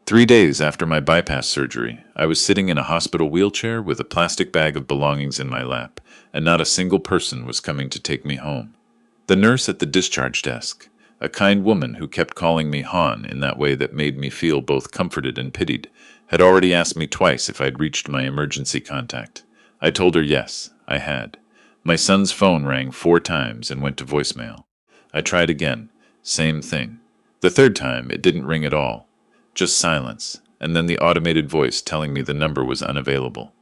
3 days after my bypass surgery, I was sitting in a hospital wheelchair with a plastic bag of belongings in my lap, and not a single person was coming to take me home. The nurse at the discharge desk, a kind woman who kept calling me Han in that way that made me feel both comforted and pitied, had already asked me twice if I'd reached my emergency contact. I told her yes, I had. My son's phone rang 4 times and went to voicemail. I tried again. Same thing. The third time, it didn't ring at all. Just silence, and then the automated voice telling me the number was unavailable.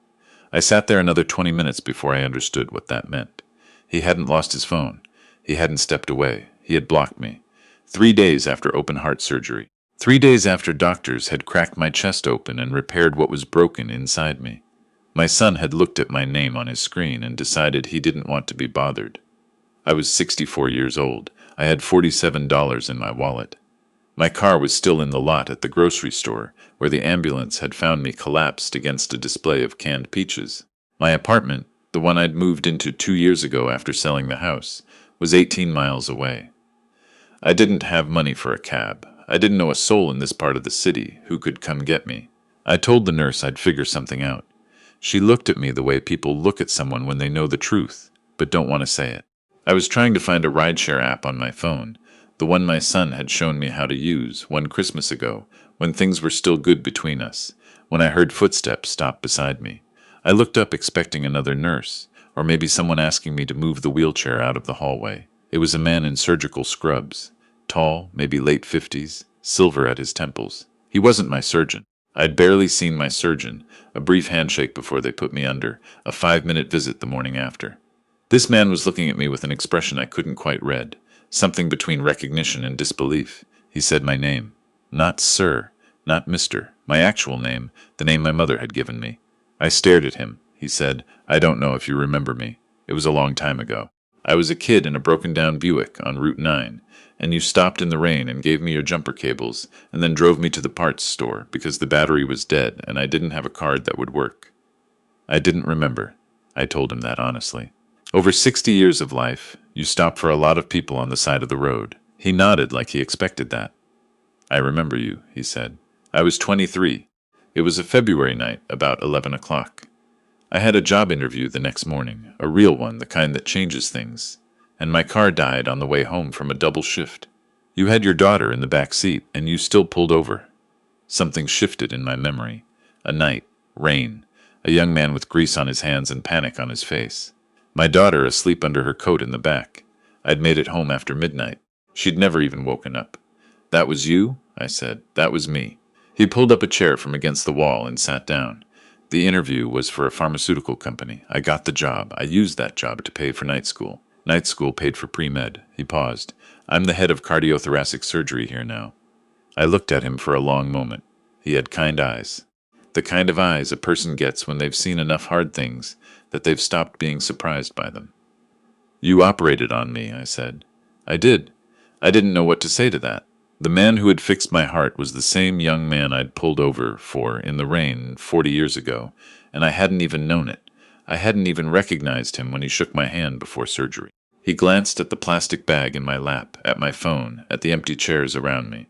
I sat there another 20 minutes before I understood what that meant. He hadn't lost his phone. He hadn't stepped away. He had blocked me. 3 days after open heart surgery. 3 days after doctors had cracked my chest open and repaired what was broken inside me. My son had looked at my name on his screen and decided he didn't want to be bothered. I was 64 years old. I had $47 in my wallet. My car was still in the lot at the grocery store, where the ambulance had found me collapsed against a display of canned peaches. My apartment, the one I'd moved into 2 years ago after selling the house, was 18 miles away. I didn't have money for a cab. I didn't know a soul in this part of the city who could come get me. I told the nurse I'd figure something out. She looked at me the way people look at someone when they know the truth, but don't want to say it. I was trying to find a rideshare app on my phone, the one my son had shown me how to use one Christmas ago, when things were still good between us, when I heard footsteps stop beside me. I looked up expecting another nurse, or maybe someone asking me to move the wheelchair out of the hallway. It was a man in surgical scrubs, tall, maybe late 50s, silver at his temples. He wasn't my surgeon. I'd barely seen my surgeon, a brief handshake before they put me under, a 5-minute visit the morning after. This man was looking at me with an expression I couldn't quite read, something between recognition and disbelief. He said my name. Not sir, not mister, my actual name, the name my mother had given me. I stared at him. He said, "I don't know if you remember me. It was a long time ago. I was a kid in a broken-down Buick on Route 9, and you stopped in the rain and gave me your jumper cables, and then drove me to the parts store because the battery was dead and I didn't have a card that would work." I didn't remember. I told him that honestly. Over 60 years of life, you stop for a lot of people on the side of the road. He nodded like he expected that. "I remember you," he said. "I was 23. It was a February night, about 11 o'clock. I had a job interview the next morning, a real one, the kind that changes things, and my car died on the way home from a double shift. You had your daughter in the back seat, and you still pulled over." Something shifted in my memory. A night, rain, a young man with grease on his hands and panic on his face. My daughter asleep under her coat in the back. I'd made it home after midnight. She'd never even woken up. "That was you?" I said. "That was me." He pulled up a chair from against the wall and sat down. The interview was for a pharmaceutical company. I got the job. I used that job to pay for night school. Night school paid for pre-med. He paused. "I'm the head of cardiothoracic surgery here now." I looked at him for a long moment. He had kind eyes. The kind of eyes a person gets when they've seen enough hard things that they've stopped being surprised by them. "You operated on me," I said. "I did." I didn't know what to say to that. The man who had fixed my heart was the same young man I'd pulled over for in the rain 40 years ago, and I hadn't even known it. I hadn't even recognized him when he shook my hand before surgery. He glanced at the plastic bag in my lap, at my phone, at the empty chairs around me.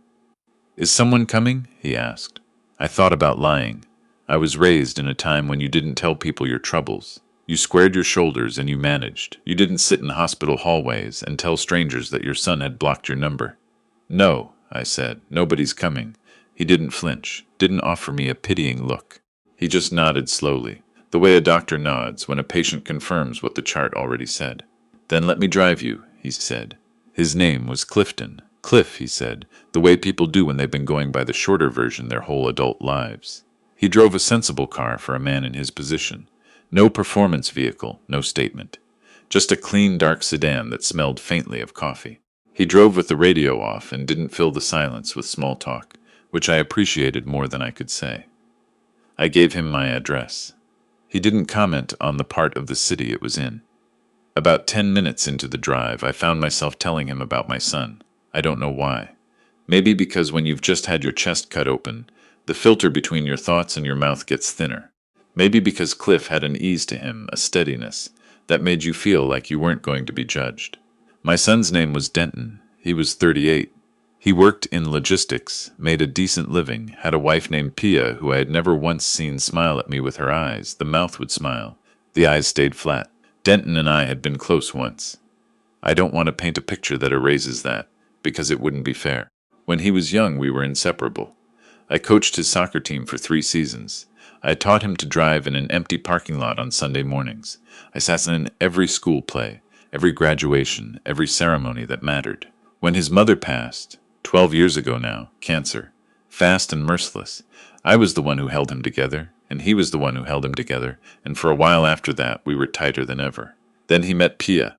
"Is someone coming?" he asked. I thought about lying. I was raised in a time when you didn't tell people your troubles. You squared your shoulders and you managed. You didn't sit in hospital hallways and tell strangers that your son had blocked your number. "No," I said, "nobody's coming." He didn't flinch, didn't offer me a pitying look. He just nodded slowly, the way a doctor nods when a patient confirms what the chart already said. "Then let me drive you," he said. His name was Clifton. "Cliff," he said, the way people do when they've been going by the shorter version their whole adult lives. He drove a sensible car for a man in his position. No performance vehicle, no statement. Just a clean, dark sedan that smelled faintly of coffee. He drove with the radio off and didn't fill the silence with small talk, which I appreciated more than I could say. I gave him my address. He didn't comment on the part of the city it was in. About 10 minutes into the drive, I found myself telling him about my son. I don't know why. Maybe because when you've just had your chest cut open, the filter between your thoughts and your mouth gets thinner. Maybe because Cliff had an ease to him, a steadiness, that made you feel like you weren't going to be judged. My son's name was Denton. He was 38. He worked in logistics, made a decent living, had a wife named Pia who I had never once seen smile at me with her eyes. The mouth would smile. The eyes stayed flat. Denton and I had been close once. I don't want to paint a picture that erases that, because it wouldn't be fair. When he was young, we were inseparable. I coached his soccer team for 3 seasons. I taught him to drive in an empty parking lot on Sunday mornings. I sat in every school play, every graduation, every ceremony that mattered. When his mother passed, 12 years ago now, cancer, fast and merciless, I was the one who held him together, and he was the one who held him together, and for a while after that, we were tighter than ever. Then he met Pia.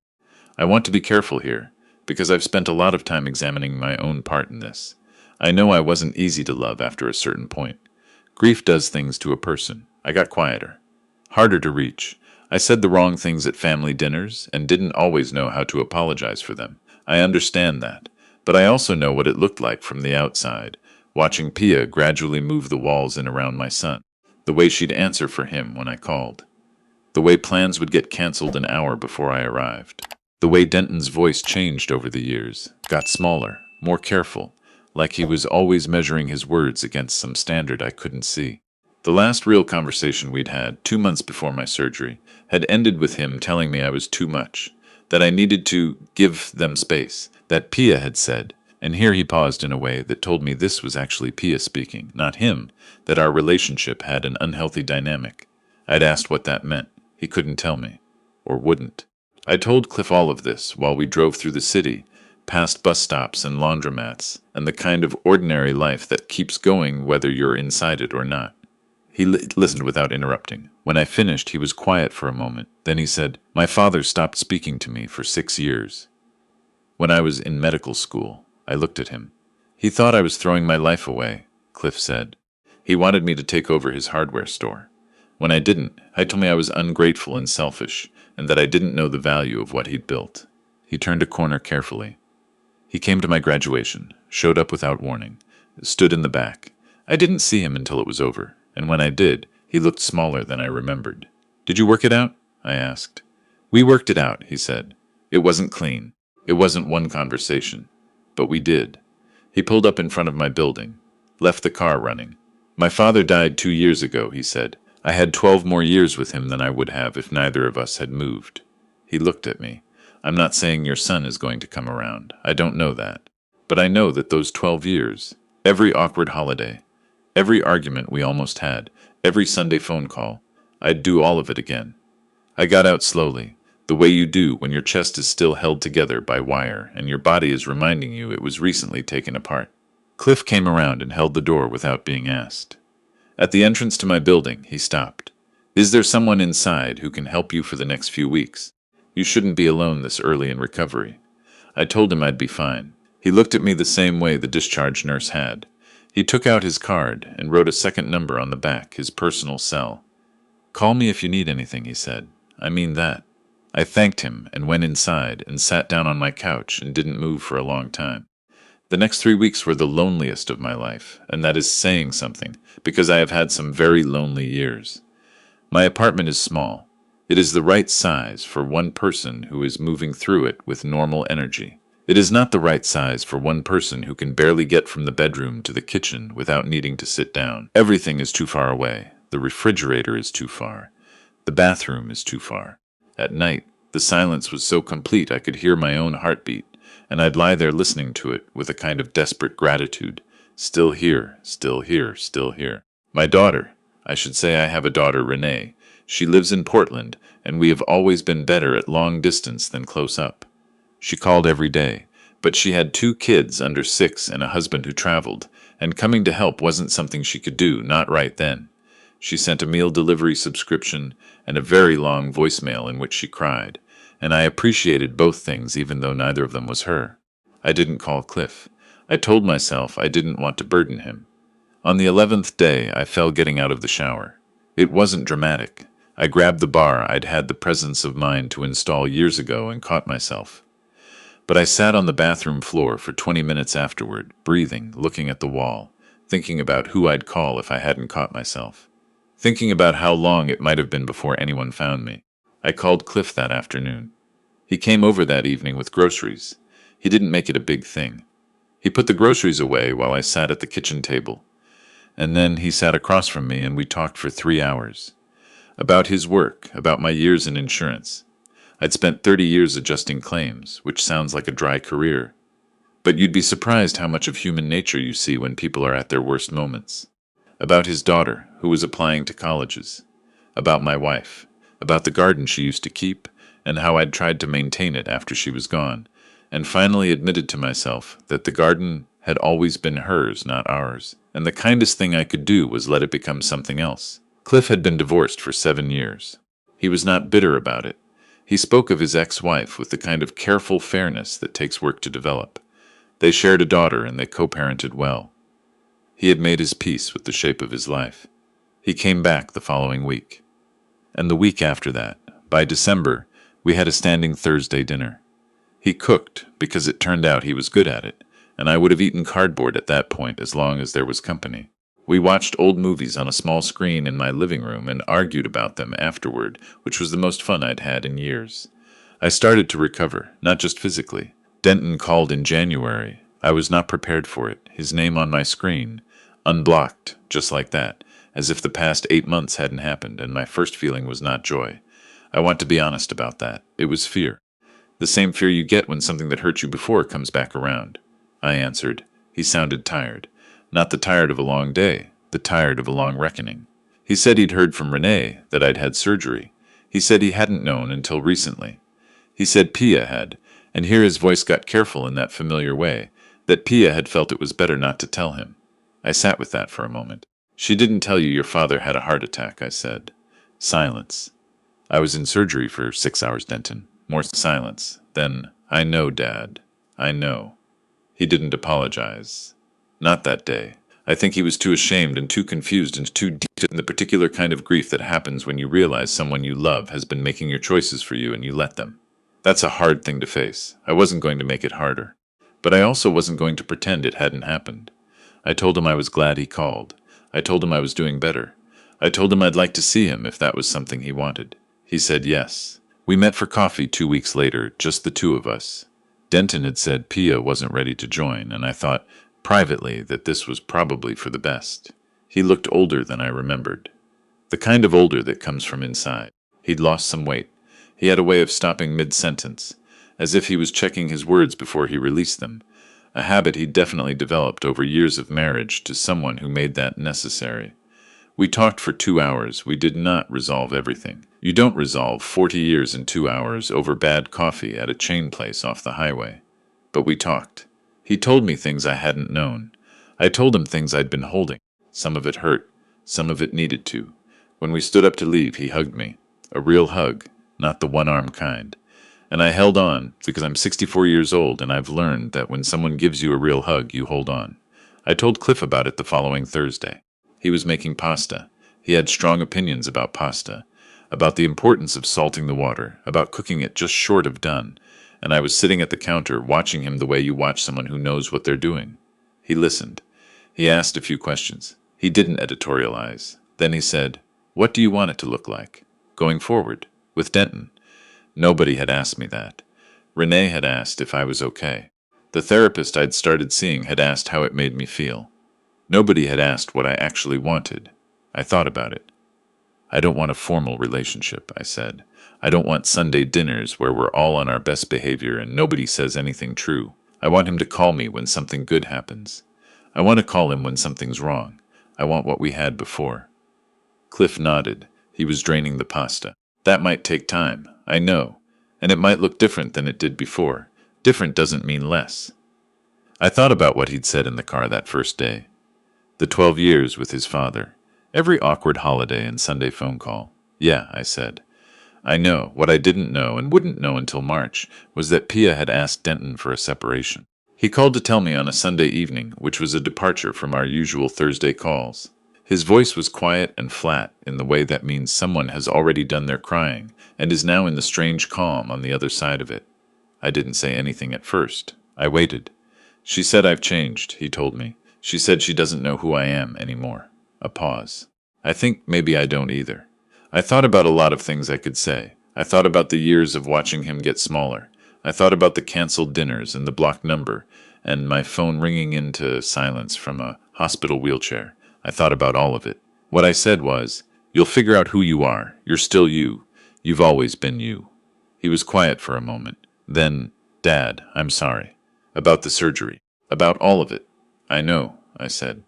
I want to be careful here, because I've spent a lot of time examining my own part in this. I know I wasn't easy to love after a certain point. Grief does things to a person. I got quieter, harder to reach. I said the wrong things at family dinners and didn't always know how to apologize for them. I understand that, but I also know what it looked like from the outside, watching Pia gradually move the walls in around my son, the way she'd answer for him when I called, the way plans would get canceled an hour before I arrived, the way Denton's voice changed over the years, got smaller, more careful, like he was always measuring his words against some standard I couldn't see. The last real conversation we'd had, 2 months before my surgery, had ended with him telling me I was too much, that I needed to give them space, that Pia had said, and here he paused in a way that told me this was actually Pia speaking, not him, that our relationship had an unhealthy dynamic. I'd asked what that meant. He couldn't tell me, or wouldn't. I told Cliff all of this while we drove through the city, past bus stops and laundromats, and the kind of ordinary life that keeps going whether you're inside it or not. He listened without interrupting. When I finished, he was quiet for a moment. Then he said, "My father stopped speaking to me for 6 years. When I was in medical school, I looked at him. He thought I was throwing my life away," Cliff said. "He wanted me to take over his hardware store. When I didn't, he told me I was ungrateful and selfish, and that I didn't know the value of what he'd built." He turned a corner carefully. He came to my graduation, showed up without warning, stood in the back. I didn't see him until it was over, and when I did, he looked smaller than I remembered. "Did you work it out?" I asked. "We worked it out," he said. "It wasn't clean. It wasn't one conversation. But we did." He pulled up in front of my building, left the car running. "My father died 2 years ago," he said. "I had 12 more years with him than I would have if neither of us had moved." He looked at me. "I'm not saying your son is going to come around. I don't know that. But I know that those 12 years, every awkward holiday, every argument we almost had, every Sunday phone call, I'd do all of it again." I got out slowly, the way you do when your chest is still held together by wire and your body is reminding you it was recently taken apart. Cliff came around and held the door without being asked. At the entrance to my building, he stopped. "Is there someone inside who can help you for the next few weeks? You shouldn't be alone this early in recovery." I told him I'd be fine. He looked at me the same way the discharge nurse had. He took out his card and wrote a second number on the back, his personal cell. "Call me if you need anything," he said. "I mean that." I thanked him and went inside and sat down on my couch and didn't move for a long time. The next 3 weeks were the loneliest of my life, and that is saying something, because I have had some very lonely years. My apartment is small. It is the right size for one person who is moving through it with normal energy. It is not the right size for one person who can barely get from the bedroom to the kitchen without needing to sit down. Everything is too far away. The refrigerator is too far. The bathroom is too far. At night, the silence was so complete I could hear my own heartbeat, and I'd lie there listening to it with a kind of desperate gratitude. Still here, still here, still here. My daughter, I should say I have a daughter, Renee. She lives in Portland, and we have always been better at long distance than close up. She called every day, but she had 2 kids under 6 and a husband who traveled, and coming to help wasn't something she could do, not right then. She sent a meal delivery subscription and a very long voicemail in which she cried, and I appreciated both things even though neither of them was her. I didn't call Cliff. I told myself I didn't want to burden him. On the 11th day, I fell getting out of the shower. It wasn't dramatic. I grabbed the bar I'd had the presence of mind to install years ago and caught myself. But I sat on the bathroom floor for 20 minutes afterward, breathing, looking at the wall, thinking about who I'd call if I hadn't caught myself. Thinking about how long it might have been before anyone found me. I called Cliff that afternoon. He came over that evening with groceries. He didn't make it a big thing. He put the groceries away while I sat at the kitchen table, and then he sat across from me and we talked for 3 hours. About his work, about my years in insurance. I'd spent 30 years adjusting claims, which sounds like a dry career. But you'd be surprised how much of human nature you see when people are at their worst moments. About his daughter, who was applying to colleges. About my wife. About the garden she used to keep, and how I'd tried to maintain it after she was gone, and finally admitted to myself that the garden had always been hers, not ours, and the kindest thing I could do was let it become something else. Cliff had been divorced for 7 years. He was not bitter about it. He spoke of his ex-wife with the kind of careful fairness that takes work to develop. They shared a daughter and they co-parented well. He had made his peace with the shape of his life. He came back the following week. And the week after that, by December, we had a standing Thursday dinner. He cooked because it turned out he was good at it, and I would have eaten cardboard at that point as long as there was company. We watched old movies on a small screen in my living room and argued about them afterward, which was the most fun I'd had in years. I started to recover, not just physically. Denton called in January. I was not prepared for it. His name on my screen, unblocked, just like that, as if the past 8 months hadn't happened, and my first feeling was not joy. I want to be honest about that. It was fear. The same fear you get when something that hurt you before comes back around. I answered. He sounded tired. Not the tired of a long day, the tired of a long reckoning. He said he'd heard from Renee that I'd had surgery. He said he hadn't known until recently. He said Pia had, and here his voice got careful in that familiar way, that Pia had felt it was better not to tell him. I sat with that for a moment. She didn't tell you your father had a heart attack, I said. Silence. I was in surgery for 6 hours, Denton. More silence. Then, I know, Dad. I know. He didn't apologize. Not that day. I think he was too ashamed and too confused and too deep in the particular kind of grief that happens when you realize someone you love has been making your choices for you and you let them. That's a hard thing to face. I wasn't going to make it harder. But I also wasn't going to pretend it hadn't happened. I told him I was glad he called. I told him I was doing better. I told him I'd like to see him if that was something he wanted. He said yes. We met for coffee 2 weeks later, just the two of us. Denton had said Pia wasn't ready to join, and I thought, privately, that this was probably for the best. He looked older than I remembered. The kind of older that comes from inside. He'd lost some weight. He had a way of stopping mid-sentence, as if he was checking his words before he released them, a habit he'd definitely developed over years of marriage to someone who made that necessary. We talked for 2 hours. We did not resolve everything. You don't resolve 40 years in 2 hours over bad coffee at a chain place off the highway. But we talked. He told me things I hadn't known. I told him things I'd been holding. Some of it hurt. Some of it needed to. When we stood up to leave, he hugged me. A real hug, not the one-arm kind. And I held on, because I'm 64 years old and I've learned that when someone gives you a real hug, you hold on. I told Cliff about it the following Thursday. He was making pasta. He had strong opinions about pasta, about the importance of salting the water, about cooking it just short of done, and I was sitting at the counter watching him the way you watch someone who knows what they're doing. He listened. He asked a few questions. He didn't editorialize. Then he said, "What do you want it to look like? Going forward? With Denton?" Nobody had asked me that. Renee had asked if I was okay. The therapist I'd started seeing had asked how it made me feel. Nobody had asked what I actually wanted. I thought about it. I don't want a formal relationship, I said. I don't want Sunday dinners where we're all on our best behavior and nobody says anything true. I want him to call me when something good happens. I want to call him when something's wrong. I want what we had before. Cliff nodded. He was draining the pasta. That might take time, I know, and it might look different than it did before. Different doesn't mean less. I thought about what he'd said in the car that first day. The 12 years with his father. Every awkward holiday and Sunday phone call. Yeah, I said. I know. What I didn't know, and wouldn't know until March, was that Pia had asked Denton for a separation. He called to tell me on a Sunday evening, which was a departure from our usual Thursday calls. His voice was quiet and flat in the way that means someone has already done their crying and is now in the strange calm on the other side of it. I didn't say anything at first. I waited. She said I've changed, he told me. She said she doesn't know who I am anymore. A pause. I think maybe I don't either. I thought about a lot of things I could say. I thought about the years of watching him get smaller. I thought about the canceled dinners and the blocked number, and my phone ringing into silence from a hospital wheelchair. I thought about all of it. What I said was, "You'll figure out who you are. You're still you. You've always been you." He was quiet for a moment. Then, "Dad, I'm sorry. About the surgery. About all of it." "I know," I said.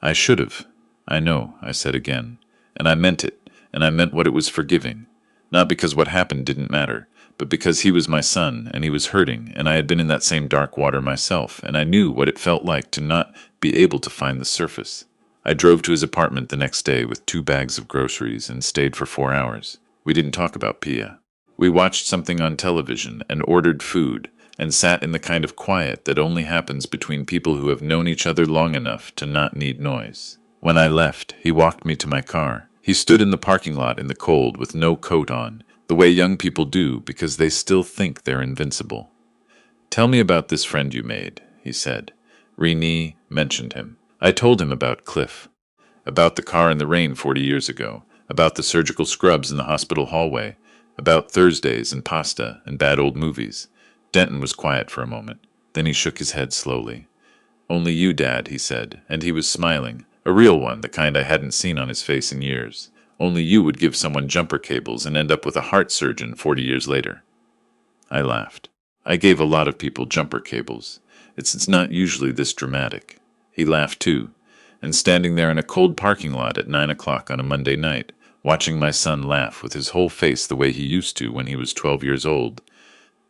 "I should have." "I know," I said again. And I meant it, and I meant what it was forgiving. Not because what happened didn't matter, but because he was my son, and he was hurting, and I had been in that same dark water myself, and I knew what it felt like to not be able to find the surface. I drove to his apartment the next day with 2 bags of groceries and stayed for 4 hours. We didn't talk about Pia. We watched something on television and ordered food and sat in the kind of quiet that only happens between people who have known each other long enough to not need noise. When I left, he walked me to my car. He stood in the parking lot in the cold with no coat on, the way young people do because they still think they're invincible. "Tell me about this friend you made," he said. Renee mentioned him. I told him about Cliff, about the car in the rain 40 years ago, about the surgical scrubs in the hospital hallway, about Thursdays and pasta and bad old movies. Denton was quiet for a moment. Then he shook his head slowly. "Only you, Dad," he said, and he was smiling. A real one, the kind I hadn't seen on his face in years. "Only you would give someone jumper cables and end up with a heart surgeon 40 years later." I laughed. "I gave a lot of people jumper cables. It's not usually this dramatic." He laughed too, and standing there in a cold parking lot at 9 o'clock on a Monday night, watching my son laugh with his whole face the way he used to when he was 12 years old,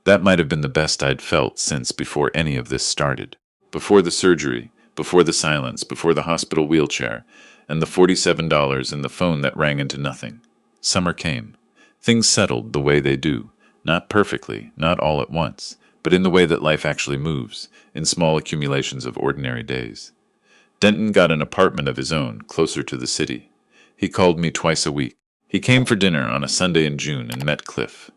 that might have been the best I'd felt since before any of this started. Before the surgery, before the silence, before the hospital wheelchair, and the $47 and the phone that rang into nothing. Summer came. Things settled the way they do. Not perfectly, not all at once, but in the way that life actually moves, in small accumulations of ordinary days. Denton got an apartment of his own, closer to the city. He called me twice a week. He came for dinner on a Sunday in June and met Cliff.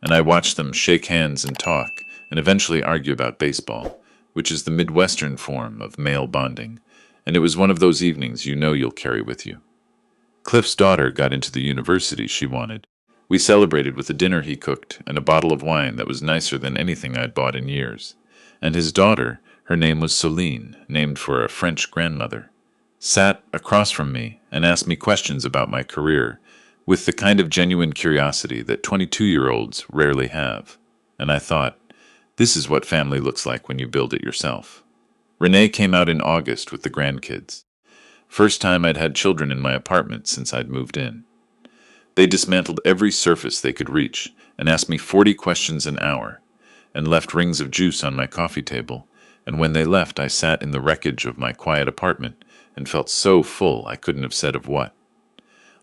And I watched them shake hands and talk, and eventually argue about baseball, which is the Midwestern form of male bonding, and it was one of those evenings you know you'll carry with you. Cliff's daughter got into the university she wanted. We celebrated with a dinner he cooked and a bottle of wine that was nicer than anything I'd bought in years. And his daughter, her name was Soline, named for a French grandmother, sat across from me and asked me questions about my career, with the kind of genuine curiosity that 22-year-olds rarely have. And I thought, this is what family looks like when you build it yourself. Renee came out in August with the grandkids. First time I'd had children in my apartment since I'd moved in. They dismantled every surface they could reach and asked me 40 questions an hour and left rings of juice on my coffee table. And when they left, I sat in the wreckage of my quiet apartment and felt so full I couldn't have said of what.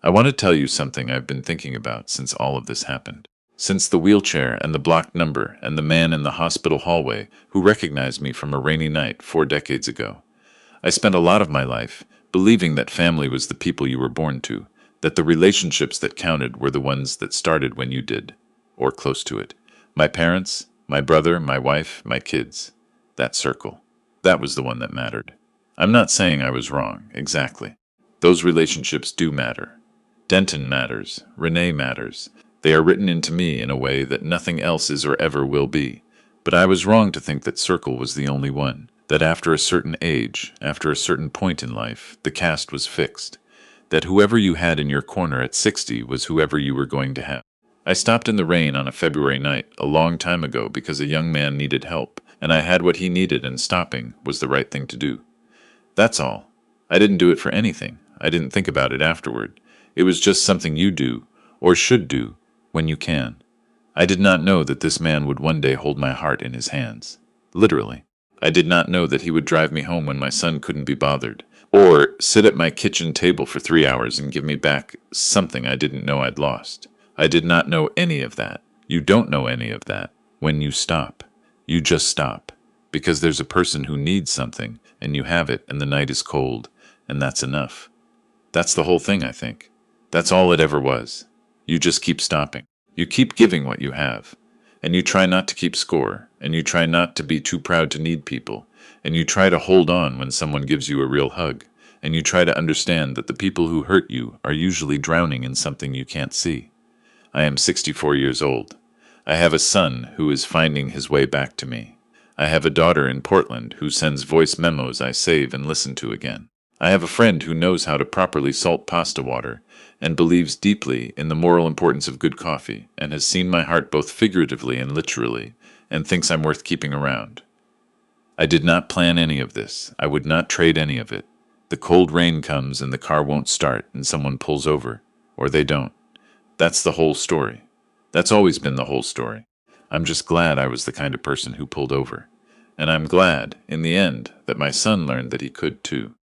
I want to tell you something I've been thinking about since all of this happened. Since the wheelchair and the blocked number and the man in the hospital hallway who recognized me from a rainy night 4 decades ago. I spent a lot of my life believing that family was the people you were born to, that the relationships that counted were the ones that started when you did, or close to it. My parents, my brother, my wife, my kids. That circle. That was the one that mattered. I'm not saying I was wrong, exactly. Those relationships do matter. Denton matters. Renee matters. They are written into me in a way that nothing else is or ever will be. But I was wrong to think that circle was the only one, that after a certain age, after a certain point in life, the cast was fixed, that whoever you had in your corner at 60 was whoever you were going to have. I stopped in the rain on a February night a long time ago because a young man needed help, and I had what he needed, and stopping was the right thing to do. That's all. I didn't do it for anything. I didn't think about it afterward. It was just something you do, or should do, when you can. I did not know that this man would one day hold my heart in his hands. Literally. I did not know that he would drive me home when my son couldn't be bothered, or sit at my kitchen table for 3 hours and give me back something I didn't know I'd lost. I did not know any of that. You don't know any of that. When you stop, you just stop, because there's a person who needs something, and you have it, and the night is cold, and that's enough. That's the whole thing, I think. That's all it ever was. You just keep stopping. You keep giving what you have. And you try not to keep score. And you try not to be too proud to need people. And you try to hold on when someone gives you a real hug. And you try to understand that the people who hurt you are usually drowning in something you can't see. I am 64 years old. I have a son who is finding his way back to me. I have a daughter in Portland who sends voice memos I save and listen to again. I have a friend who knows how to properly salt pasta water and believes deeply in the moral importance of good coffee and has seen my heart both figuratively and literally and thinks I'm worth keeping around. I did not plan any of this. I would not trade any of it. The cold rain comes and the car won't start and someone pulls over. Or they don't. That's the whole story. That's always been the whole story. I'm just glad I was the kind of person who pulled over. And I'm glad, in the end, that my son learned that he could too.